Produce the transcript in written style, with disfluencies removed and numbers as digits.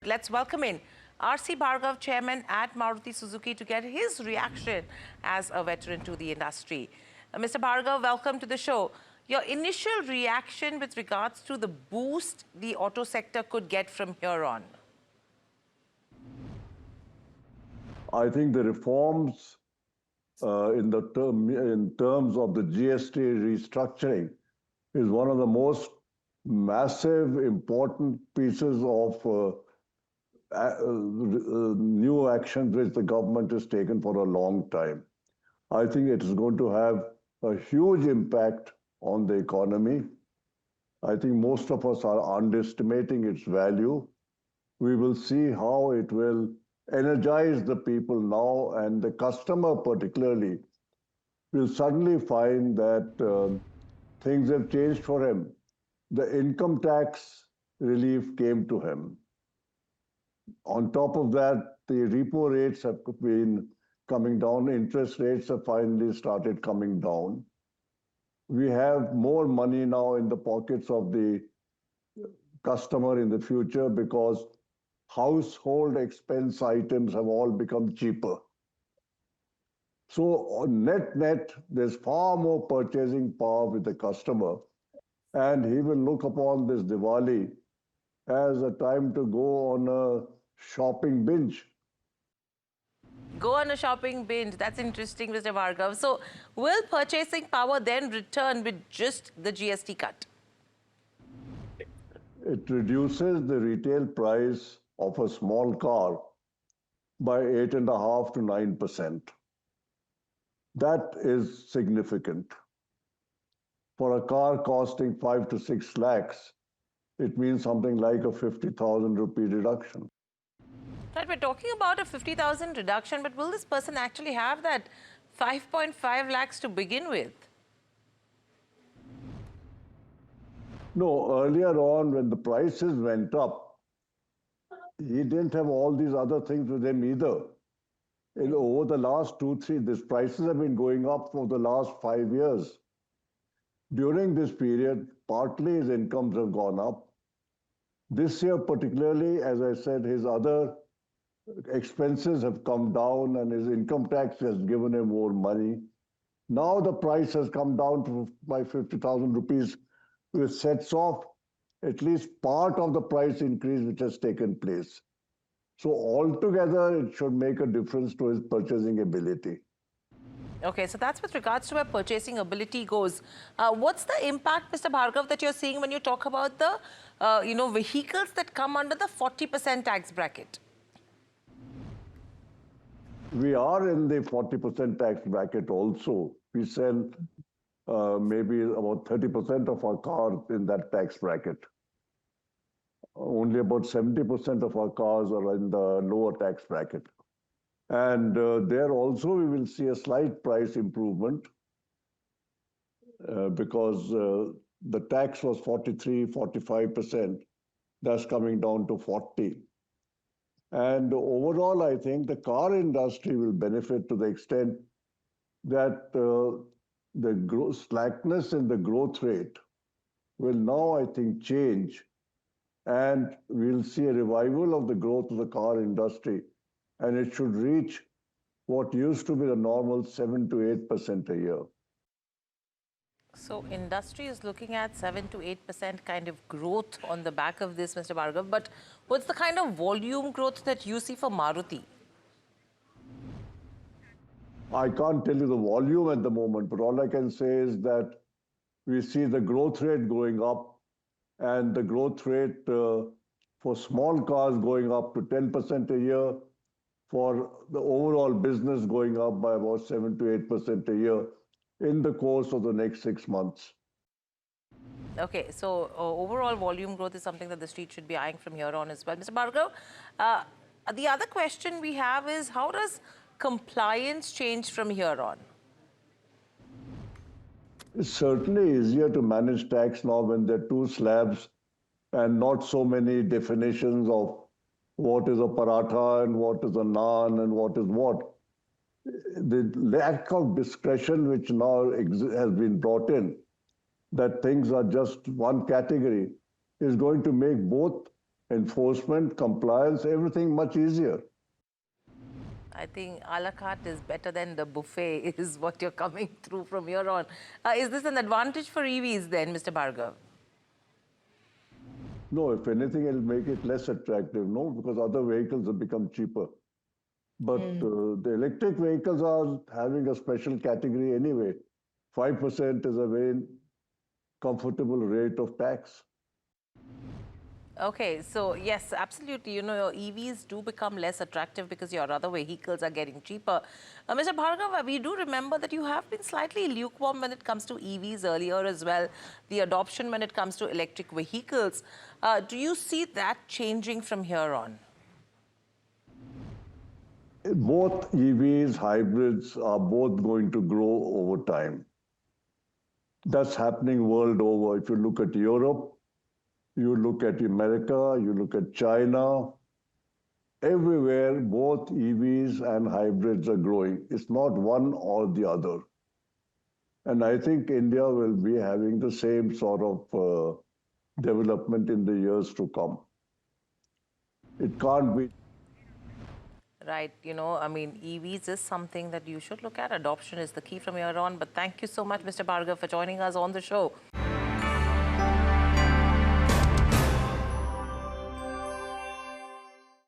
Let's welcome in R.C. Bhargava, Chairman at Maruti Suzuki, to get his reaction as a veteran to the industry. Mr. Bhargava, welcome to the show. Your initial reaction with regards to the boost the auto sector could get from here on? I think the reforms in terms of the GST restructuring is one of the most massive, important pieces of new actions which the government has taken for a long time. I think it is going to have a huge impact on the economy. I think most of us are underestimating its value. We will see how it will energize the people now, and the customer particularly will suddenly find that things have changed for him. The income tax relief came to him. On top of that, the repo rates have been coming down. Interest rates have finally started coming down. We have more money now in the pockets of the customer in the future because household expense items have all become cheaper. So net, there's far more purchasing power with the customer, and he will look upon this Diwali as a time to go on a shopping binge. Go on a shopping binge. That's interesting, Mr. Bhargava. So will purchasing power then return with just the GST cut? It reduces the retail price of a small car by 8.5% to 9%. That is significant. For a car costing 5 to 6 lakhs, it means something like a 50,000 rupee reduction. Right, we're talking about a 50,000 reduction, but will this person actually have that 5.5 lakhs to begin with? No, earlier on when the prices went up, he didn't have all these other things with him either. Over the last 2, 3, these prices have been going up for the last 5 years. During this period, partly his incomes have gone up. This year particularly, as I said, his other expenses have come down and his income tax has given him more money. Now the price has come down by 50,000 rupees, which sets off at least part of the price increase which has taken place. So altogether, it should make a difference to his purchasing ability. Okay, so that's with regards to where purchasing ability goes. What's the impact, Mr. Bhargava, that you're seeing when you talk about the, vehicles that come under the 40% tax bracket? We are in the 40% tax bracket also. We sell maybe about 30% of our cars in that tax bracket. Only about 70% of our cars are in the lower tax bracket. And there also we will see a slight price improvement because the tax was 43, 45%. That's coming down to 40. And overall, I think the car industry will benefit to the extent that the slackness in the growth rate will now, I think, change. And we'll see a revival of the growth of the car industry. And it should reach what used to be the normal 7 to 8% a year. So industry is looking at 7 to 8% kind of growth on the back of this, Mr. Bhargava. But what's the kind of volume growth that you see for Maruti? I can't tell you the volume at the moment, but all I can say is that we see the growth rate going up, and the growth rate for small cars going up to 10% a year, for the overall business going up by about 7 to 8% a year in the course of the next 6 months. Okay, so overall volume growth is something that the street should be eyeing from here on as well. Mr. Bhargava, the other question we have is, how does compliance change from here on? It's certainly easier to manage tax now when there are 2 slabs and not so many definitions of what is a paratha and what is a naan and what is what. The lack of discretion which now has been brought in, that things are just one category, is going to make both enforcement, compliance, everything much easier. I think a la carte is better than the buffet is what you're coming through from here on. Is this an advantage for EVs then, Mr. Bhargav? No, if anything, it'll make it less attractive, no, because other vehicles have become cheaper. But the electric vehicles are having a special category anyway. 5% is a very comfortable rate of tax. Okay, so yes, absolutely. You know, your EVs do become less attractive because your other vehicles are getting cheaper. Mr. Bhargav, we do remember that you have been slightly lukewarm when it comes to EVs earlier as well, the adoption when it comes to electric vehicles. Do you see that changing from here on? Both EVs, hybrids are both going to grow over time. That's happening world over. If you look at Europe, you look at America, you look at China, everywhere both EVs and hybrids are growing. It's not one or the other. And I think India will be having the same sort of development in the years to come. It can't be. Right, you know, I mean, EVs is something that you should look at. Adoption is the key from here on. But thank you so much, Mr. Bhargav, for joining us on the show.